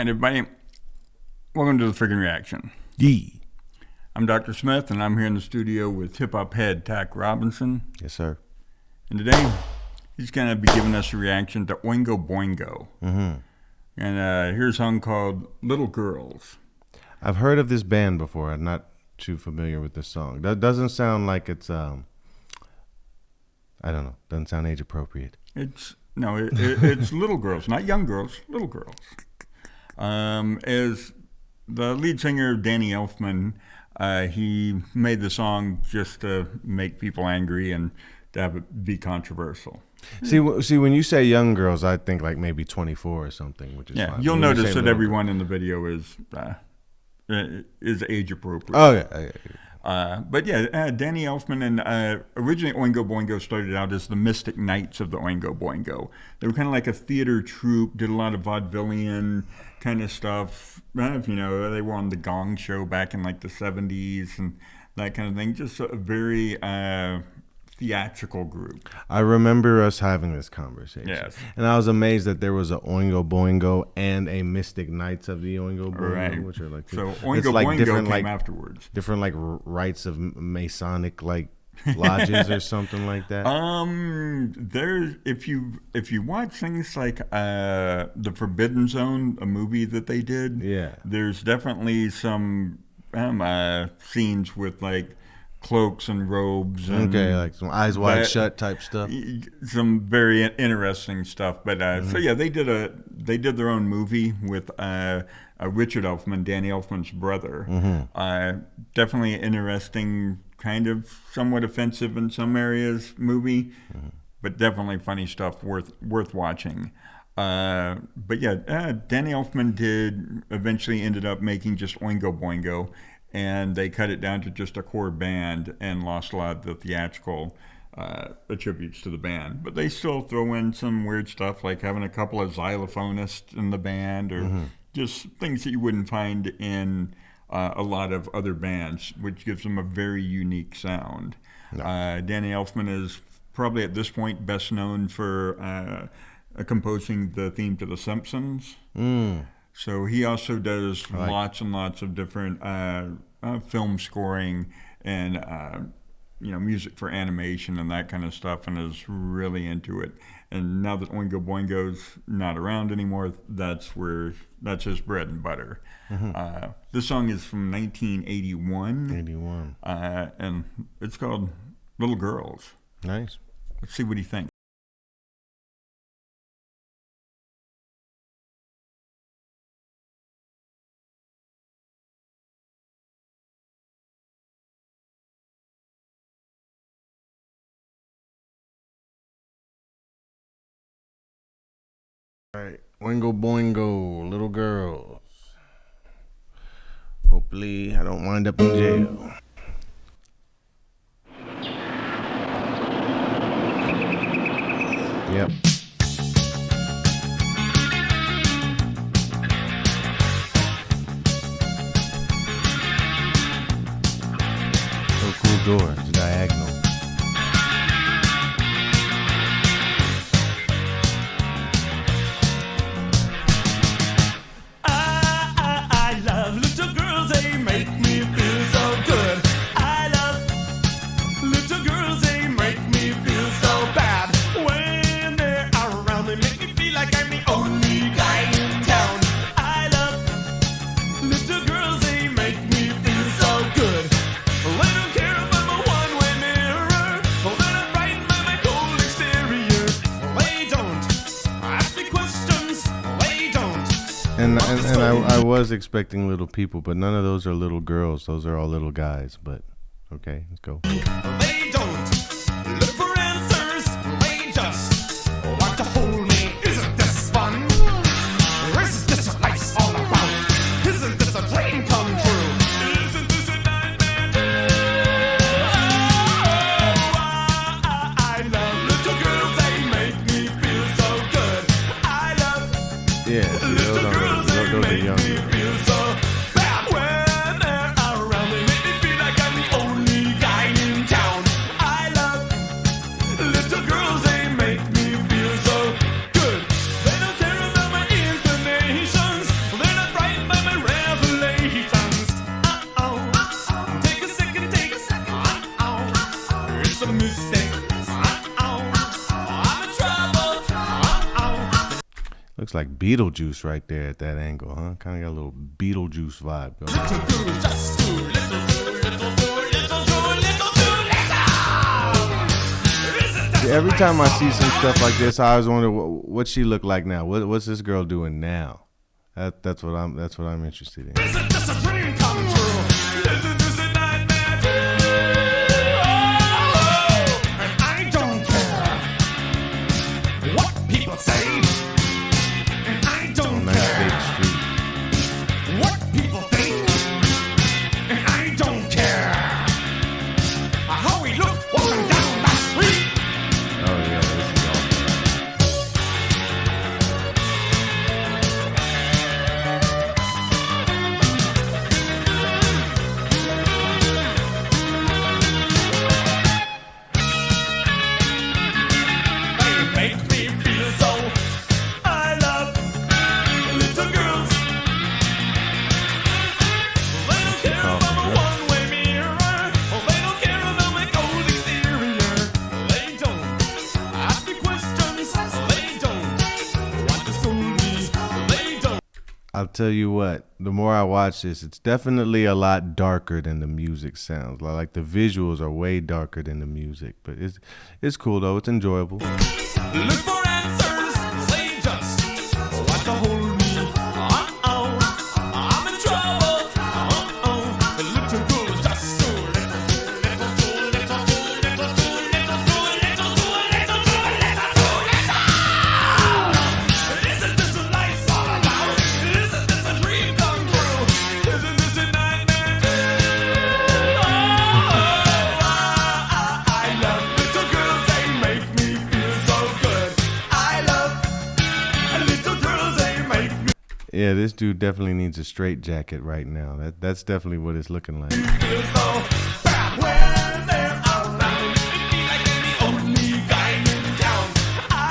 right, everybody. Welcome to the Freaking Reaction. Yee. I'm Dr. Smith, and I'm here in the studio with hip-hop head Tac Robinson. Yes, sir. And today, he's going to be giving us a reaction to Oingo Boingo. Mm-hmm. And here's a song called Little Girls. I've heard of this band before. I'm not too familiar with this song. That doesn't sound like it's, I don't know. Doesn't sound age appropriate. It's little girls, not young girls, little girls. As the lead singer, Danny Elfman, he made the song just to make people angry and to have it be controversial. See, when you say young girls, I think like maybe 24 or something, which is fine. You'll notice that everyone in the video is age appropriate. Oh yeah. But yeah, Danny Elfman and originally Oingo Boingo started out as the Mystic Knights of the Oingo Boingo. They were kind of like a theater troupe, did a lot of vaudevillian kind of stuff. You know, they were on the Gong Show back in like the 70s and that kind of thing. Just a very theatrical group. I remember us having this conversation. Yes. And I was amazed that there was a Oingo Boingo and a Mystic Knights of the Oingo Boingo, right. which are like so Oingo like Boingo came afterwards. Different like rites of Masonic like lodges or something like that. There's if you watch things like The Forbidden Zone, a movie that they did. Yeah. There's definitely some scenes with like cloaks and robes and like some eyes wide shut type stuff. Some very interesting stuff. But so yeah, they did their own movie with Richard Elfman, Danny Elfman's brother. Definitely interesting, kind of somewhat offensive in some areas movie, but definitely funny stuff worth watching. But yeah, Danny Elfman eventually ended up making just Oingo Boingo, and they cut it down to just a core band and lost a lot of the theatrical attributes to the band. But they still throw in some weird stuff like having a couple of xylophonists in the band or just things that you wouldn't find in a lot of other bands, which gives them a very unique sound. Danny Elfman is probably at this point best known for composing the theme to The Simpsons. So he also does lots and lots of different film scoring and music for animation and that kind of stuff, and is really into it. And now that Oingo Boingo's not around anymore, that's his bread and butter. This song is from 1981. And it's called Little Girls. Nice. Let's see what he thinks. All right, Oingo Boingo, Little Girls. Hopefully I don't wind up in jail. Yep. So cool door, it's diagonal. I love little girls, they make me feel so good. I love little girls, they make me feel so bad. When they're around, they make me feel like I'm the only guy in town. I love little girls, they make me feel so good. They don't care if I'm a one-way mirror, or that I'm frightened by my cold exterior. They don't ask me questions, they don't. And I was expecting little people, but none of those are little girls. Those are all little guys. But okay, let's go. They don't look for answers. They just want to hold me. Isn't this fun? Or isn't this what life's all about? Isn't this a dream come true? Isn't this a nightmare? I love little girls. They make me feel so good. I love little girls. They make me feel so bad. When they're around, they make me feel like I'm the only guy in town. looks like Beetlejuice right there at that angle, huh? Kind of got a little Beetlejuice vibe going on. See, every time I see some stuff like this, I always wonder what she look like now. What's this girl doing now? That's what I'm interested in. Isn't this a dream come true? Isn't this a nightmare too? And I don't care what people say. And I don't Nice big care street. what people think. And I don't care how we look walking down the street. Oh yeah, this is all. They make me feel so. I love little girls. They don't care about a one-way mirror. They don't care about my cold exterior. They don't ask me questions. They don't want to school me. They don't. I'll tell you what, the more I watch this, it's definitely a lot darker than the music sounds. Like the visuals are way darker than the music, but it's cool though. It's enjoyable. Look for answers. They just want to hold me. Uh-oh, I'm in trouble. Uh-oh, the little girl is just so little. Isn't this what life's all about? Isn't this a dream come true? Isn't this a nightmare too? I love little girls, they make me feel so good. I love little girls, they make me Yeah, this dude definitely needs a straight jacket right now. That's definitely what it's looking like. feel so bad when they're around. It feels like they're the only guy in town. I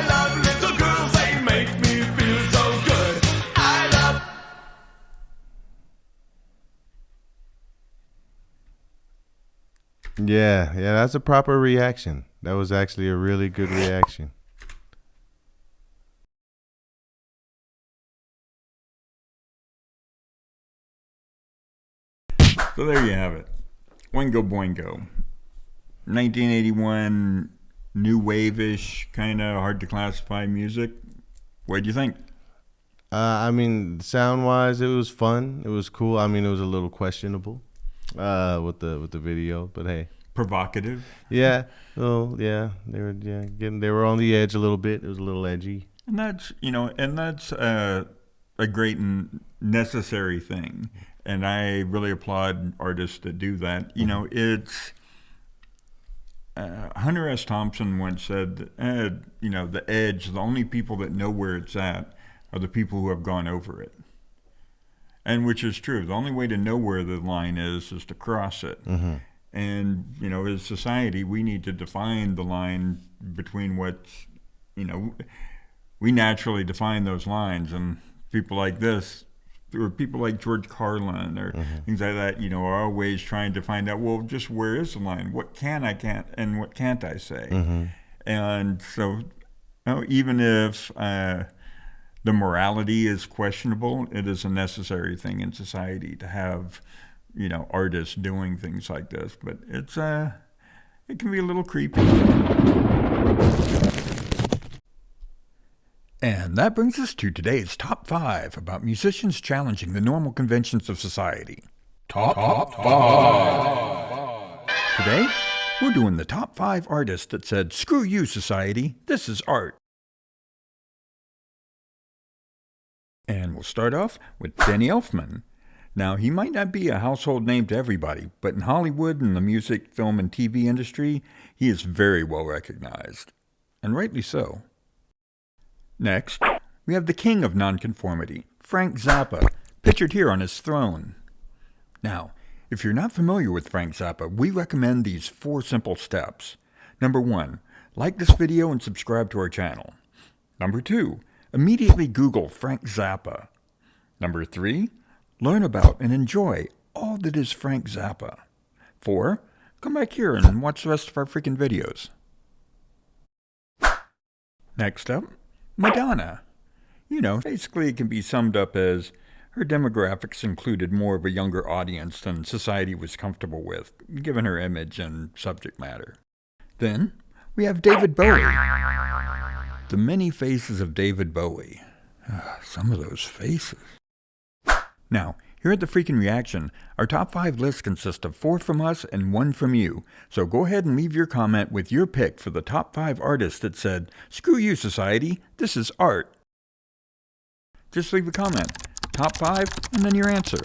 love little girls, they make me feel so good. I love. Yeah, that's a proper reaction. That was actually a really good reaction. So there you have it. Oingo Boingo. 1981, new wave-ish, kind of hard to classify music. What do you think? I mean, sound-wise, it was fun. It was cool. I mean, it was a little questionable with the video, but hey. Provocative. Yeah. Oh, yeah. They were on the edge a little bit. It was a little edgy. And that's a great and necessary thing. And I really applaud artists that do that. It's Hunter S. Thompson once said, the edge, the only people that know where it's at are the people who have gone over it. And which is true. The only way to know where the line is to cross it. Mm-hmm. And, as society, we need to define the line between what's, we naturally define those lines. And people like this, or people like George Carlin or things like that, are always trying to find out, well, just where is the line? What can't and what can't I say? Mm-hmm. And so, even if the morality is questionable, it is a necessary thing in society to have, artists doing things like this. But it can be a little creepy. And that brings us to today's Top 5 about musicians challenging the normal conventions of society. Top 5. Today, we're doing the top 5 artists that said, "Screw you, society, this is art." And we'll start off with Danny Elfman. Now, he might not be a household name to everybody, but in Hollywood and the music, film, and TV industry, he is very well recognized. And rightly so. Next, we have the king of nonconformity, Frank Zappa, pictured here on his throne. Now, if you're not familiar with Frank Zappa, we recommend these 4 simple steps. Number 1, like this video and subscribe to our channel. Number 2, immediately Google Frank Zappa. Number 3, learn about and enjoy all that is Frank Zappa. 4, come back here and watch the rest of our freaking videos. Next up, Madonna. Basically it can be summed up as her demographics included more of a younger audience than society was comfortable with, given her image and subject matter. Then, we have David Bowie. The many faces of David Bowie. Some of those faces. Now, here at the Freakin' Reaction, our top 5 list consists of 4 from us and 1 from you. So go ahead and leave your comment with your pick for the top 5 artists that said, "Screw you, society, this is art." Just leave a comment, top 5, and then your answer.